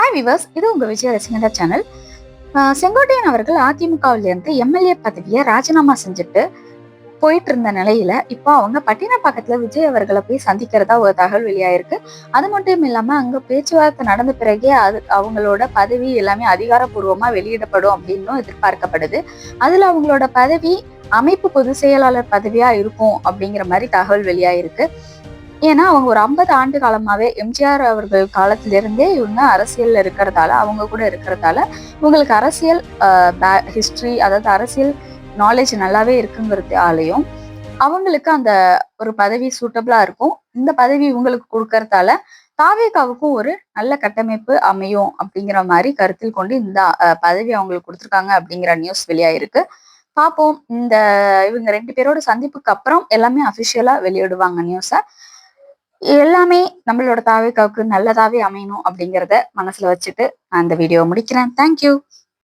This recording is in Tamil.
ஹாய் விவர்ஸ், இது உங்க விஜய ரசிகந்தா சேனல். செங்கோட்டையன் அவர்கள் அதிமுகவிலிருந்து எம்எல்ஏ பதவியை ராஜினாமா செஞ்சுட்டு போயிட்டு இருந்த நிலையில இப்போ அவங்க பட்டினப்பாக்கத்துல விஜய் அவர்களை போய் சந்திக்கிறதா ஒரு தகவல் வெளியாயிருக்கு. அது மட்டும் இல்லாம அங்க பேச்சுவார்த்தை நடந்த பிறகே அவங்களோட பதவி எல்லாமே அதிகாரப்பூர்வமா வெளியிடப்படும் அப்படின்னு எதிர்பார்க்கப்படுது. அதுல அவங்களோட பதவி அமைப்பு பொதுச் செயலாளர் பதவியா இருக்கும் அப்படிங்கிற மாதிரி தகவல் வெளியாயிருக்கு. ஏன்னா அவங்க ஒரு 50 ஆண்டு காலமாவே எம்ஜிஆர் அவர்கள் காலத்திலிருந்தே இவங்க அரசியல்ல இருக்கிறதால, அவங்க கூட இருக்கிறதால இவங்களுக்கு அரசியல் ஹிஸ்டரி, அதாவது அரசியல் நாலேஜ் நல்லாவே இருக்குங்கிறதாலையும் அவங்களுக்கு அந்த ஒரு பதவி சூட்டபிளா இருக்கும். இந்த பதவி இவங்களுக்கு கொடுக்கறதால தாவேகாவுக்கும் ஒரு நல்ல கட்டமைப்பு அமையும் அப்படிங்கிற மாதிரி கருத்தில் கொண்டு இந்த பதவி அவங்களுக்கு கொடுத்துருக்காங்க அப்படிங்கிற நியூஸ் வெளியாயிருக்கு. பார்ப்போம். இவங்க 2 பேரோட சந்திப்புக்கு அப்புறம் எல்லாமே அபிஷியலா வெளியிடுவாங்க நியூஸை. எல்லாமே நம்மளோட தாவேகாவுக்கு நல்லதாவே அமையணும் அப்படிங்கிறத மனசுல வச்சுட்டு நான் இந்த வீடியோ முடிக்கிறேன். தேங்க்யூ.